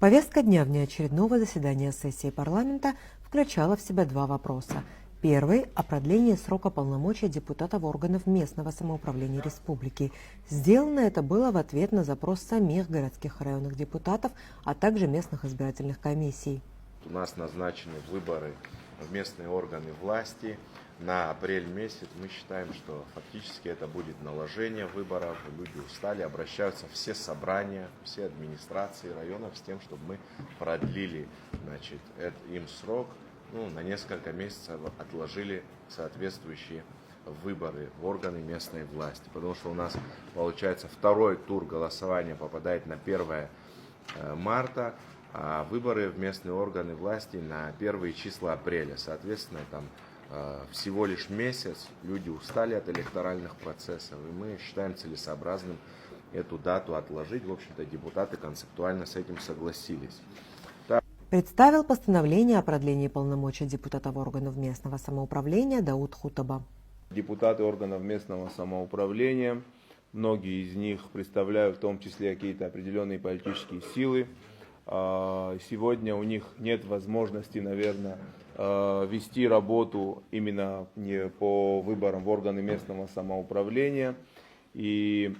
Повестка дня внеочередного заседания сессии парламента включала в себя два вопроса. Первый – о продлении срока полномочий депутатов органов местного самоуправления республики. Сделано это было в ответ на запрос самих городских и районных депутатов, а также местных избирательных комиссий. У нас назначены выборы в местные органы власти на апрель месяц. Мы считаем, что фактически это будет наложение выборов. Люди устали, обращаются все собрания, все администрации районов с тем, чтобы мы продлили им срок. На несколько месяцев отложили соответствующие выборы в органы местной власти. Потому что у нас, получается, второй тур голосования попадает на 1 марта, а выборы в местные органы власти на первые числа апреля. Соответственно, там всего лишь месяц, люди устали от электоральных процессов, и мы считаем целесообразным эту дату отложить. В общем-то, депутаты концептуально с этим согласились. Представил постановление о продлении полномочий депутатов органов местного самоуправления Дауд Хутаба. Депутаты органов местного самоуправления, многие из них представляют в том числе какие-то определенные политические силы. Сегодня у них нет возможности, наверное, вести работу именно не по выборам в органы местного самоуправления. И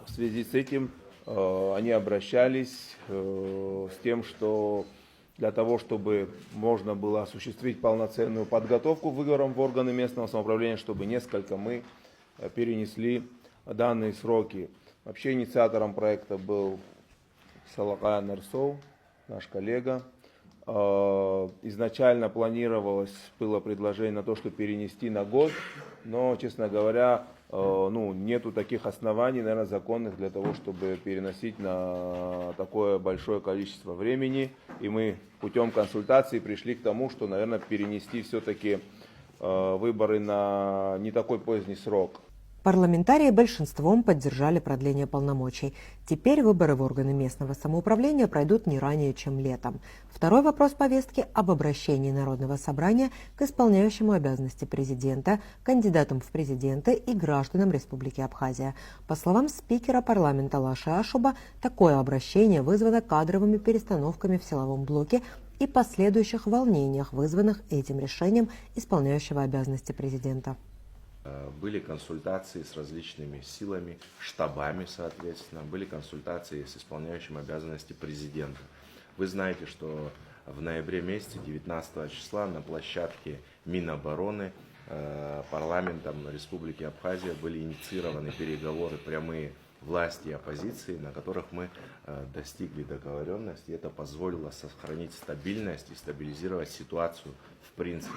в связи с этим они обращались с тем, что для того, чтобы можно было осуществить полноценную подготовку к выборам в органы местного самоуправления, чтобы несколько мы перенесли данные сроки. Вообще инициатором проекта был Салакая Нарсоу, наш коллега. Изначально было предложение на то, что перенести на год, но, честно говоря, нету таких оснований, наверное, законных для того, чтобы переносить на такое большое количество времени. И мы путем консультаций пришли к тому, что, наверное, перенести все-таки выборы на не такой поздний срок. Парламентарии большинством поддержали продление полномочий. Теперь выборы в органы местного самоуправления пройдут не ранее, чем летом. Второй вопрос повестки об обращении Народного собрания к исполняющему обязанности президента, кандидатам в президенты и гражданам Республики Абхазия. По словам спикера парламента Лаши Ашуба, такое обращение вызвано кадровыми перестановками в силовом блоке и последующих волнениях, вызванных этим решением исполняющего обязанности президента. Были консультации с различными силами, штабами, соответственно, были консультации с исполняющим обязанности президента. Вы знаете, что в ноябре месяце, 19 числа, на площадке Минобороны парламентом Республики Абхазия были инициированы переговоры прямые власти и оппозиции, на которых мы достигли договоренности. Это позволило сохранить стабильность и стабилизировать ситуацию в принципе.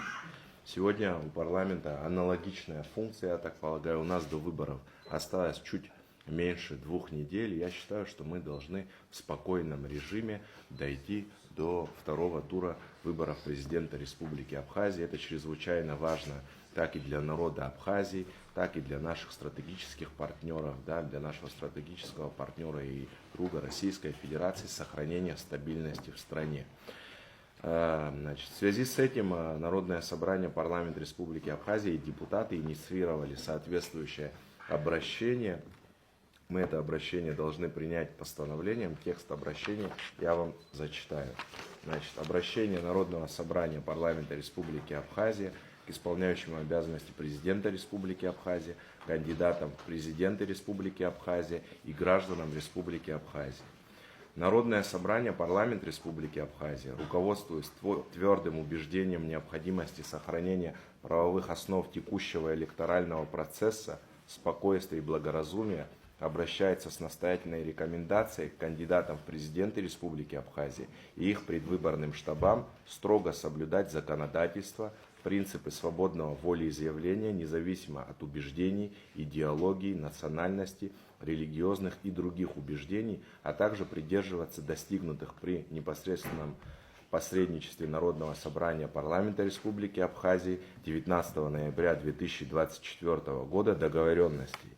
Сегодня у парламента аналогичная функция, я так полагаю. У нас до выборов осталось чуть меньше 2 недель. Я считаю, что мы должны в спокойном режиме дойти до второго тура выборов президента Республики Абхазия. Это чрезвычайно важно как и для народа Абхазии, так и для наших стратегических партнеров, для нашего стратегического партнера и друга Российской Федерации, сохранения стабильности в стране. В связи с этим Народное собрание парламента Республики Абхазия и депутаты инициировали соответствующее обращение. Мы это обращение должны принять постановлением. Текст обращения я вам зачитаю. Обращение Народного собрания парламента Республики Абхазия к исполняющему обязанности президента Республики Абхазия, кандидатам в президенты Республики Абхазия и гражданам Республики Абхазия. Народное собрание парламента Республики Абхазия, руководствуясь твердым убеждением необходимости сохранения правовых основ текущего электорального процесса, спокойствия и благоразумия, обращается с настоятельной рекомендацией к кандидатам в президенты Республики Абхазия и их предвыборным штабам строго соблюдать законодательство, принципы свободного волеизъявления, независимо от убеждений, идеологии, национальности, религиозных и других убеждений, а также придерживаться достигнутых при непосредственном посредничестве Народного собрания парламента Республики Абхазии 19 ноября 2024 года договоренностей.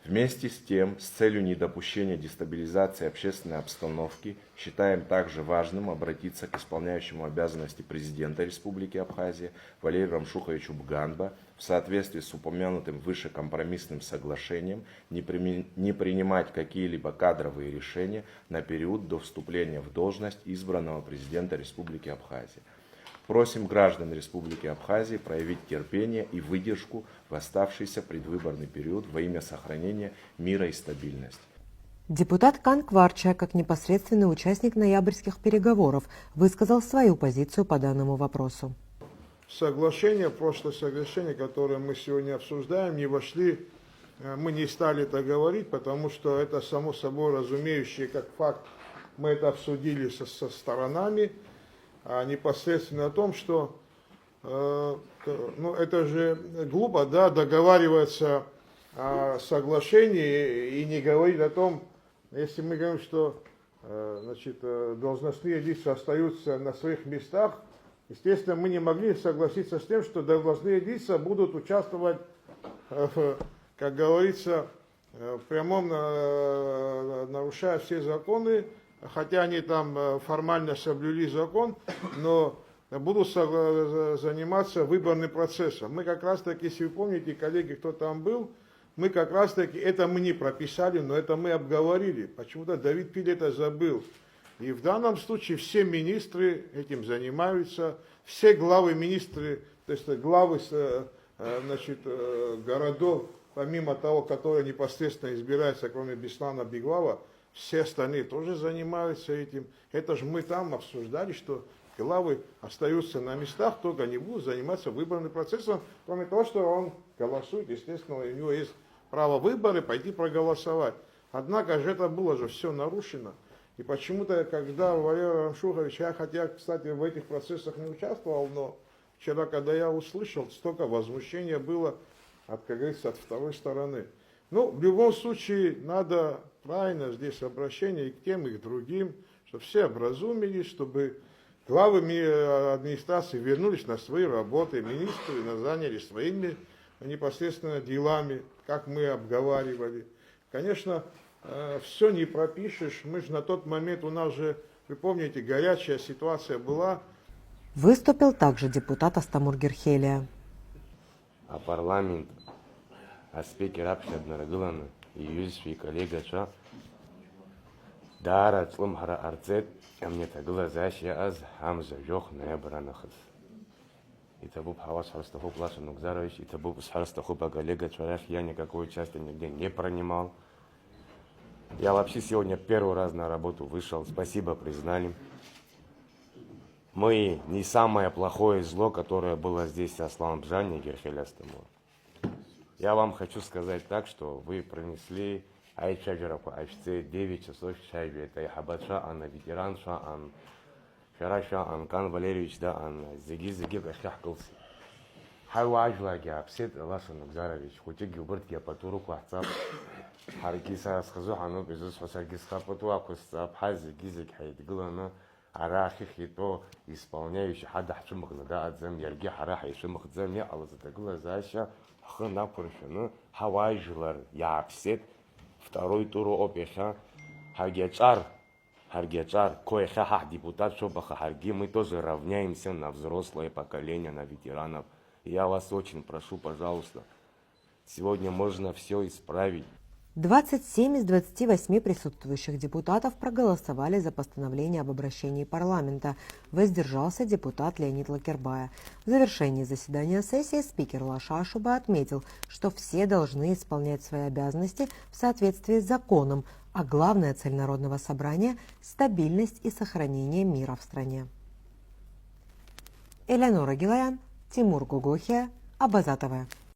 Вместе с тем, с целью недопущения дестабилизации общественной обстановки, считаем также важным обратиться к исполняющему обязанности президента Республики Абхазия Валерию Рамшуховичу Бганба в соответствии с упомянутым выше компромиссным соглашением не принимать какие-либо кадровые решения на период до вступления в должность избранного президента Республики Абхазия. Просим граждан Республики Абхазия проявить терпение и выдержку в оставшийся предвыборный период во имя сохранения мира и стабильности. Депутат Кан Кварча, как непосредственный участник ноябрьских переговоров, высказал свою позицию по данному вопросу. Соглашение, прошлое соглашение, которое мы сегодня обсуждаем, не вошли, мы не стали это говорить, потому что это само собой разумеющее, как факт, мы это обсудили со сторонами, а непосредственно о том, что это же глупо, да, договариваться о соглашении и не говорить о том, если мы говорим, что должностные лица остаются на своих местах, естественно, мы не могли согласиться с тем, что должностные лица будут участвовать, как говорится, в прямом, нарушая все законы, хотя они там формально соблюли закон, но будут заниматься выборным процессом. Мы как раз таки, если вы помните, коллеги, кто там был, мы как раз таки, это мы не прописали, но это мы обговорили. Почему-то Давид Пиль это забыл. И в данном случае все министры этим занимаются, все главы министры, то есть главы городов, помимо того, которые непосредственно избираются, кроме Беслана Биглава, все остальные тоже занимаются этим. Это же мы там обсуждали, что главы остаются на местах, только они будут заниматься выборным процессом, кроме того, что он голосует, естественно, у него есть право выбора, пойти проголосовать. Однако же это было же все нарушено. И почему-то, когда Валерий Рамшухович, хотя, кстати, в этих процессах не участвовал, но вчера, когда я услышал, столько возмущения было, как говорится, от второй стороны. Ну, в любом случае, надо правильно здесь обращение и к тем, и к другим, чтобы все образумились, чтобы главы администрации вернулись на свои работы, министры занялись своими непосредственно делами, как мы обговаривали. Конечно, все не пропишешь. Мы же на тот момент, у нас же, вы помните, горячая ситуация была. Выступил также депутат Астамур Герхелия. А парламент, а спикер Абшаднарагулана и юзишь коллега Ша, Дара Тлумхара Арцет, а мне тагла защия аз Хамза Жох Наябранахас. И табуб Хавас Харстаху Плаша Нукзарович, и табуб Харстаху коллега Чарах, я никакой участия нигде не принимал. Я вообще сегодня первый раз на работу вышел, спасибо, признали. Мы не самое плохое зло, которое было здесь, Аслан Бжани и Герхель Астамур. Я вам хочу сказать так, что вы принесли Айчаджарапа Айчце 9 часов шайби. Это и Хабадша, Анна ветеранша, Ан Шараша, Ан Кан Валерьевич, да, Ан Зиги Кашахкалси. Хайважлаги, Апсет Лаша Нукзарович, Хутиги Убыртги Апатуру Квахцап. Харгиса Схазухану, Безус Хасаргис Хапату Акустап, Хази Гизик Хайдглана, Арахи Хито, исполняющий Хадах Шумахна, да, Адзам Ярги Харахи Шумахдзам, я Алазатагла Заша, Ханапуршину, Хавайжлар, Япсет, второй тур опеха, Харгячар, кое-ха депутат Шобаха Харги, мы тоже равняемся на взрослое поколение, на ветеранов. Я вас очень прошу, пожалуйста, сегодня можно все исправить. 27 из 28 присутствующих депутатов проголосовали за постановление об обращении парламента. Воздержался депутат Леонид Лакербая. В завершении заседания сессии спикер Лаша Ашуба отметил, что все должны исполнять свои обязанности в соответствии с законом, а главная цель Народного собрания – стабильность и сохранение мира в стране. Элеонора Гилаян, Тимур Гугухия, Абаза ТВ.